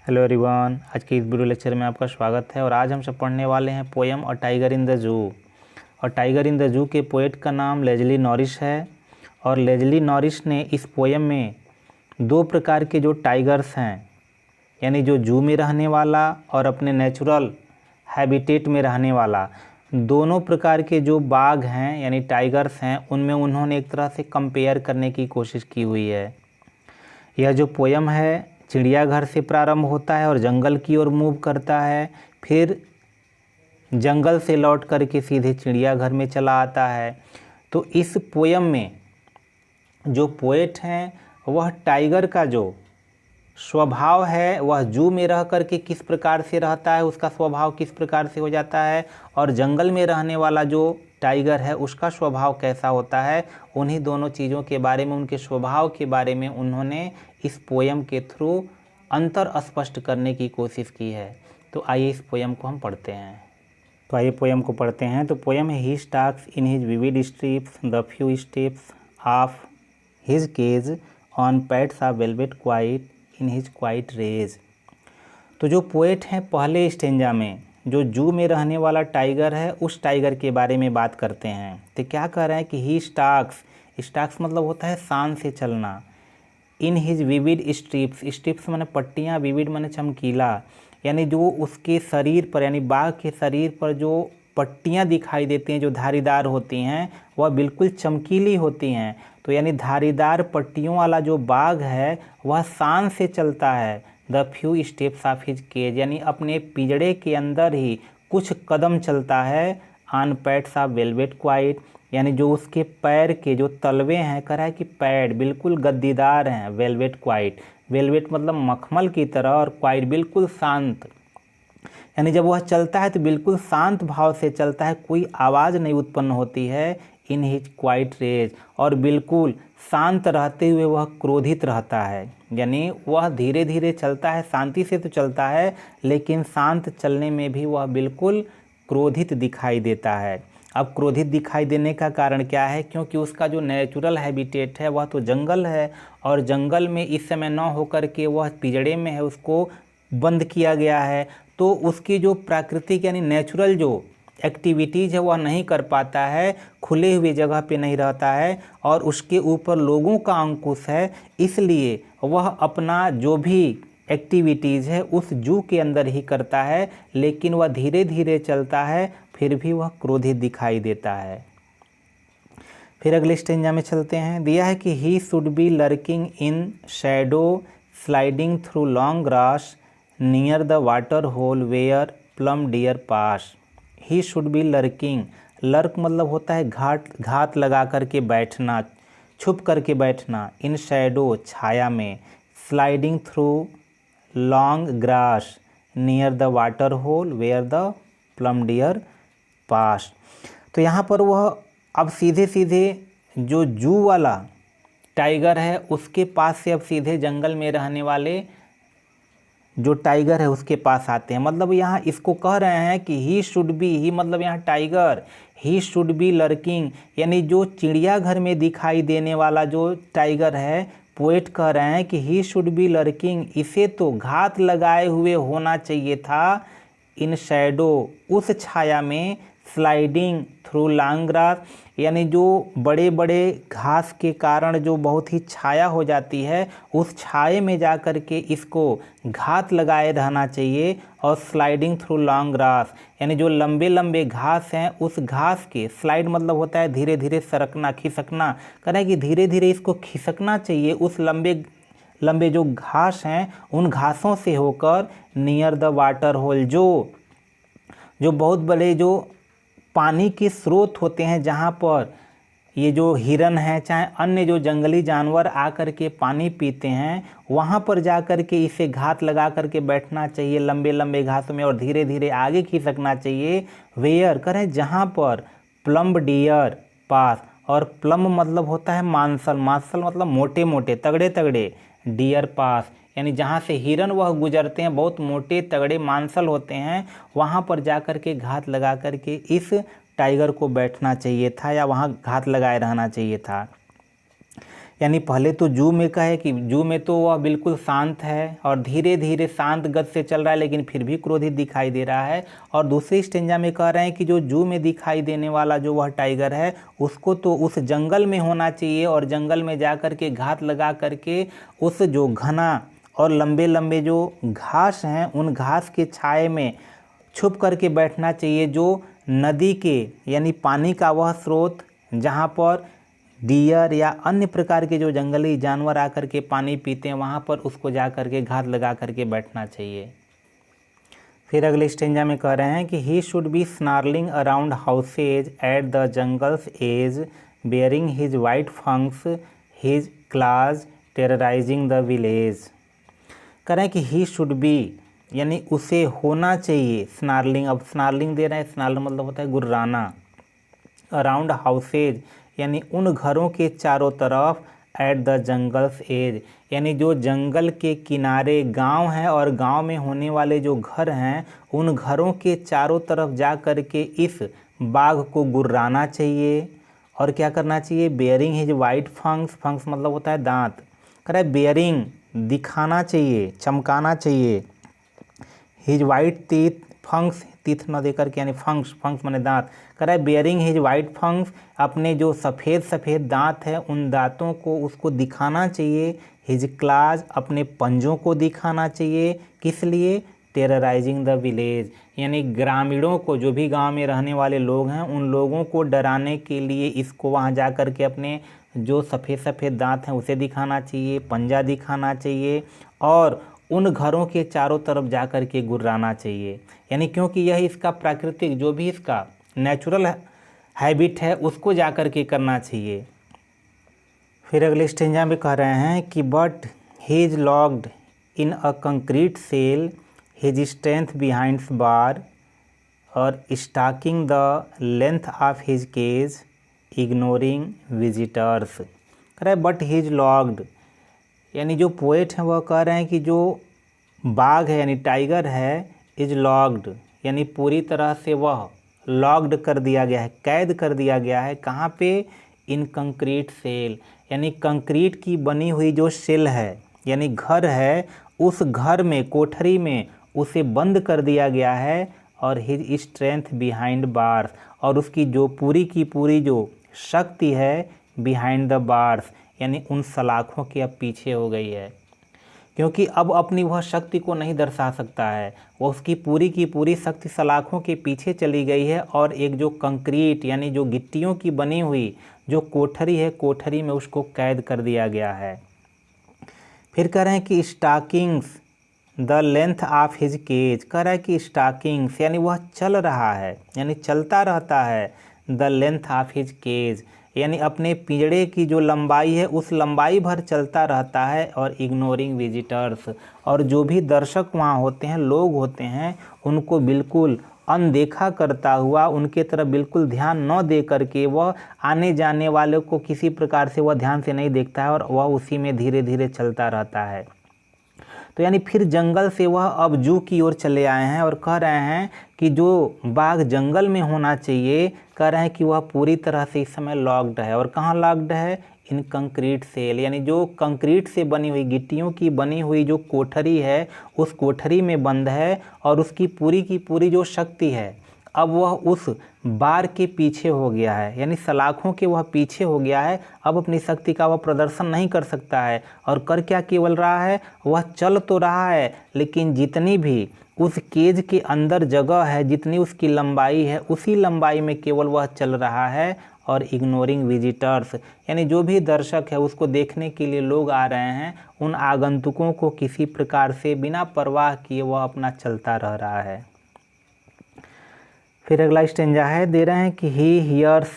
Hello everyone, आज के इस वीडियो लेक्चर में आपका स्वागत है। और आज हम सब पढ़ने वाले हैं poem a tiger in the zoo. और टाइगर इन द जू के पोएट का नाम लेजली नॉरिस है। और लेजली नॉरिस ने इस पोएम में दो प्रकार के जो टाइगर्स हैं, यानी जो जू में रहने वाला और अपने नेचुरल हैबिटेट में रहने वाला, दोनों प्रकार के जो बाघ हैं यानी टाइगर्स हैं, उनमें उन्होंने एक तरह से कंपेयर करने की कोशिश की हुई है। यह जो पोएम है चिड़ियाघर से प्रारंभ होता है और जंगल की ओर मूव करता है, फिर जंगल से लौट कर के सीधे चिड़ियाघर में चला आता है। तो इस पोएम में जो पोएट हैं वह टाइगर का जो स्वभाव है वह जू में रह कर के किस प्रकार से रहता है, उसका स्वभाव किस प्रकार से हो जाता है, और जंगल में रहने वाला जो टाइगर है उसका स्वभाव कैसा होता है, उन्हीं दोनों चीज़ों के बारे में, उनके स्वभाव के बारे में उन्होंने इस पोएम के थ्रू अंतर स्पष्ट करने की कोशिश की है। तो आइए इस पोएम को हम पढ़ते हैं। तो आइए पोएम को पढ़ते हैं। तो पोएम है, he stalks in his vivid stripes the few steps of his cage on pads of velvet quiet in his quiet rage. तो जो पोएट हैं पहले स्टेंजा में जो जू में रहने वाला टाइगर है उस टाइगर के बारे में बात करते हैं। तो क्या कह रहे हैं कि ही स्टार्क्स, स्टार्क्स मतलब होता है शान से चलना, इन हिज विविड स्ट्रिप्स, स्ट्रिप्स माने पट्टियाँ, विविड माने चमकीला, यानी जो उसके शरीर पर यानी बाघ के शरीर पर जो पट्टियाँ दिखाई देती हैं जो धारीदार होती हैं वह बिल्कुल चमकीली होती हैं। तो यानी धारीदार पट्टियों वाला जो बाघ है वह शान से चलता है। The few steps of his cage, यानी अपने पिंजड़े के अंदर ही कुछ कदम चलता है। On pads of velvet quite, यानी जो उसके पैर के जो तलवे हैं, कह रहा है कि पैड बिल्कुल गद्दीदार हैं। वेलवेट क्वाइट, वेलवेट मतलब मखमल की तरह, और क्वाइट बिल्कुल शांत, यानी जब वह चलता है तो बिल्कुल शांत भाव से चलता है, कोई आवाज़ नहीं उत्पन्न होती है। इन हिज क्वाइट रेज, और बिल्कुल शांत रहते हुए वह क्रोधित रहता है, यानी वह धीरे धीरे चलता है, शांति से तो चलता है लेकिन शांत चलने में भी वह बिल्कुल क्रोधित दिखाई देता है। अब क्रोधित दिखाई देने का कारण क्या है? क्योंकि उसका जो नेचुरल हैबिटेट है वह तो जंगल है, और जंगल में इस समय न होकर के वह पिंजड़े में है, उसको बंद किया गया है। तो उसकी जो प्राकृतिक यानी नेचुरल जो एक्टिविटीज़ है वह नहीं कर पाता है, खुले हुए जगह पे नहीं रहता है, और उसके ऊपर लोगों का अंकुश है, इसलिए वह अपना जो भी एक्टिविटीज़ है उस जू के अंदर ही करता है। लेकिन वह धीरे धीरे चलता है, फिर भी वह क्रोधित दिखाई देता है। फिर अगले स्टेंजा में चलते हैं। दिया है कि he should be lurking in shadow sliding through long grass near the water hole where plum deer pass. He should be lurking, lurk मतलब होता है घात लगा करके बैठना, छुप करके बैठना, इन शैडो छाया में, sliding through long grass near the water hole where the plump deer pass. तो यहाँ पर वह अब सीधे सीधे जो जू वाला टाइगर है उसके पास से अब सीधे जंगल में रहने वाले जो टाइगर है उसके पास आते हैं। मतलब यहाँ इसको कह रहे हैं कि ही शुड बी, ही मतलब यहाँ tiger, he should be lurking, यानी जो चिड़ियाघर में दिखाई देने वाला जो टाइगर है, पोएट कह रहे हैं कि ही शुड बी लर्किंग, इसे तो घात लगाए हुए होना चाहिए था। इन शैडो, उस छाया में, स्लाइडिंग थ्रू लॉन्ग ग्रास, यानी जो बड़े बड़े घास के कारण जो बहुत ही छाया हो जाती है उस छाये में जा कर के इसको घात लगाए रहना चाहिए। और स्लाइडिंग थ्रू लॉन्ग ग्रास, यानी जो लंबे लंबे घास हैं उस घास के, स्लाइड मतलब होता है धीरे धीरे सरकना, खिसकना, कह रहा है कि धीरे धीरे इसको खिसकना चाहिए उस लंबे लंबे जो घास हैं उन घासों से होकर, नियर द वाटर होल, जो बहुत बड़े जो पानी के स्रोत होते हैं जहाँ पर ये जो हिरन है चाहे अन्य जो जंगली जानवर आकर के पानी पीते हैं, वहाँ पर जा कर के इसे घात लगा करके बैठना चाहिए लंबे लंबे घासों में, और धीरे धीरे आगे खिसकना चाहिए। वेयर करें जहाँ पर प्लम डियर पास, और प्लम मतलब होता है मांसल, मांसल मतलब मोटे मोटे तगड़े तगड़े, डियर पास यानी जहाँ से हिरन वह गुजरते हैं बहुत मोटे तगड़े मांसल होते हैं, वहाँ पर जा कर के घात लगा कर के इस टाइगर को बैठना चाहिए था या वहाँ घात लगाए रहना चाहिए था। यानी पहले तो जू में कहे कि जू में तो वह बिल्कुल शांत है और धीरे धीरे शांत गति से चल रहा है, लेकिन फिर भी क्रोधित दिखाई दे रहा है। और दूसरी स्टेंजा में कह रहे हैं कि जो जू में दिखाई देने वाला जो वह टाइगर है उसको तो उस जंगल में होना चाहिए और जंगल में जा कर के घात लगा करके उस जो घना और लंबे लंबे जो घास हैं उन घास के छाए में छुप करके बैठना चाहिए, जो नदी के यानी पानी का वह स्रोत जहाँ पर डियर या अन्य प्रकार के जो जंगली जानवर आकर के पानी पीते हैं वहाँ पर उसको जा कर के घात लगा करके बैठना चाहिए। फिर अगले स्टेंजा में कह रहे हैं कि he should be snarling around houses at the jungle's edge baring his white fangs his claws terrorising the village. कह रहे हैं कि ही शुड बी यानी उसे होना चाहिए स्नार्लिंग। अब स्नार्लिंग दे रहे हैं, स्नार्लिंग मतलब होता है गुर्राना। अराउंड हाउसेज यानी उन घरों के चारों तरफ, एट द जंगल्स एज यानी जो जंगल के किनारे गांव हैं और गांव में होने वाले जो घर हैं उन घरों के चारों तरफ जा कर के इस बाघ को गुर्राना चाहिए। और क्या करना चाहिए? बेयरिंग हिज वाइट फंक्स, फंक्स मतलब होता है दांत। कह रहा है बेयरिंग दिखाना चाहिए, चमकाना चाहिए। हिज वाइट टीथ, फंक्स टीथ न देकर के यानी फंक्स, फंक्स माने दांत। कह रहा है बेयरिंग हिज वाइट फंक्स, अपने जो सफ़ेद सफ़ेद दांत है उन दांतों को उसको दिखाना चाहिए। हिज क्लाज, अपने पंजों को दिखाना चाहिए। किस लिए? टेरराइजिंग द विलेज यानी ग्रामीणों को, जो भी गांव में रहने वाले लोग हैं उन लोगों को डराने के लिए इसको वहां जा कर के अपने जो सफ़ेद सफ़ेद दांत हैं उसे दिखाना चाहिए, पंजा दिखाना चाहिए और उन घरों के चारों तरफ जा कर के गुर्राना चाहिए। यानी क्योंकि यह इसका प्राकृतिक जो भी इसका नेचुरल हैबिट है उसको जा कर के करना चाहिए। फिर अगले स्टेंजा में कह रहे हैं कि but he is locked in a concrete cell, his strength behind bar और stalking the length of his cage ignoring visitors. कह रहे हैं बट ही इज लॉक्ड यानी जो पोएट हैं वह कह रहे हैं कि जो बाघ है यानी टाइगर है इज लॉक्ड यानी पूरी तरह से वह लॉक्ड कर दिया गया है, कैद कर दिया गया है। कहाँ पे? इन कंक्रीट सेल यानी कंक्रीट की बनी हुई जो सेल है यानी घर है, उस घर में, कोठरी में उसे बंद कर दिया गया है। और हिज स्ट्रेंथ बिहाइंड बार्स और उसकी जो पूरी की पूरी जो शक्ति है बिहाइंड द बार्स यानी उन सलाखों के अब पीछे हो गई है, क्योंकि अब अपनी वह शक्ति को नहीं दर्शा सकता है। वह उसकी पूरी की पूरी शक्ति सलाखों के पीछे चली गई है और एक जो कंक्रीट यानी जो गिट्टियों की बनी हुई जो कोठरी है, कोठरी में उसको कैद कर दिया गया है। फिर कह रहे हैं कि stalkings the length of his cage. कह रहा है कि स्टाकिंग्स यानी वह चल रहा है यानी चलता रहता है। The length of his cage यानी अपने पिंजड़े की जो लंबाई है उस लंबाई भर चलता रहता है। और इग्नोरिंग विजिटर्स और जो भी दर्शक वहाँ होते हैं, लोग होते हैं, उनको बिल्कुल अनदेखा करता हुआ, उनके तरफ बिल्कुल ध्यान न दे करके वह आने जाने वाले को किसी प्रकार से वह ध्यान से नहीं देखता है और वह उसी में धीरे धीरे चलता रहता है। तो यानी फिर जंगल से वह अब जू की ओर चले आए हैं और कह रहे हैं कि जो बाघ जंगल में होना चाहिए, कह रहे हैं कि वह पूरी तरह से इस समय लॉक्ड है। और कहाँ लॉक्ड है? इन कंक्रीट सेल यानी जो कंक्रीट से बनी हुई, गिट्टियों की बनी हुई जो कोठरी है उस कोठरी में बंद है और उसकी पूरी की पूरी जो शक्ति है अब वह उस बार के पीछे हो गया है यानी सलाखों के वह पीछे हो गया है। अब अपनी शक्ति का वह प्रदर्शन नहीं कर सकता है और कर क्या केवल रहा है, वह चल तो रहा है लेकिन जितनी भी उस केज के अंदर जगह है, जितनी उसकी लंबाई है, उसी लंबाई में केवल वह चल रहा है। और इग्नोरिंग विजिटर्स यानी जो भी दर्शक है उसको देखने के लिए लोग आ रहे हैं, उन आगंतुकों को किसी प्रकार से बिना परवाह किए वह अपना चलता रह रहा है। फिर अगला स्टेंजा है, दे रहे हैं कि he hears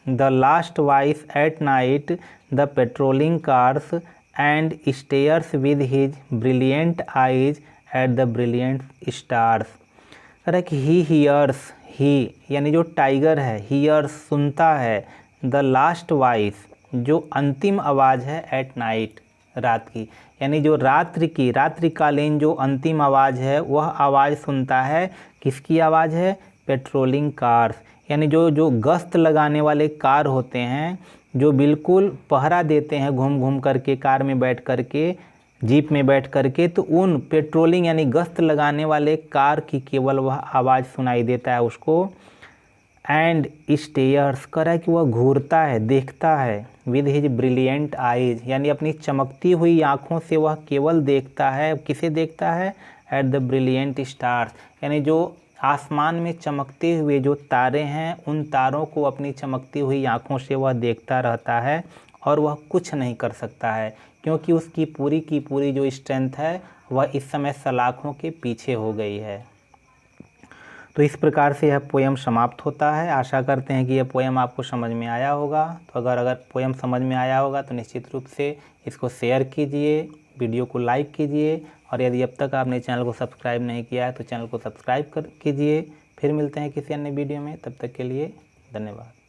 the last voice at night the patrolling cars and stairs with his brilliant eyes at the brilliant stars. कह रहा है कि ही हियर्स, ही यानी जो टाइगर है, हियर्स सुनता है, द लास्ट वॉइस जो अंतिम आवाज़ है, एट नाइट रात की, यानी जो रात्रि की, रात्रिकालीन जो अंतिम आवाज़ है वह आवाज़ सुनता है। किसकी आवाज़ है? पेट्रोलिंग कार्स यानी जो गश्त लगाने वाले कार होते हैं जो बिल्कुल पहरा देते हैं घूम घूम करके, कार में बैठ करके, जीप में बैठ करके, तो उन पेट्रोलिंग यानी गश्त लगाने वाले कार की केवल वह आवाज़ सुनाई देता है उसको। एंड स्टेयर्स, कर रहा है कि वह घूरता है, देखता है, विद हिज ब्रिलियंट आइज, यानी अपनी चमकती हुई आँखों से वह केवल देखता है। किसे देखता है? एट द ब्रिलियंट स्टार्स, यानी जो आसमान में चमकते हुए जो तारे हैं, उन तारों को अपनी चमकती हुई आँखों से वह देखता रहता है और वह कुछ नहीं कर सकता है, क्योंकि उसकी पूरी की पूरी जो स्ट्रेंथ है वह इस समय सलाखों के पीछे हो गई है। तो इस प्रकार से यह पोयम समाप्त होता है। आशा करते हैं कि यह पोयम आपको समझ में आया होगा। तो अगर पोयम समझ में आया होगा तो निश्चित रूप से इसको शेयर कीजिए, वीडियो को लाइक कीजिए, और यदि अब तक आपने चैनल को सब्सक्राइब नहीं किया है तो चैनल को सब्सक्राइब कीजिए। फिर मिलते हैं किसी अन्य वीडियो में, तब तक के लिए धन्यवाद।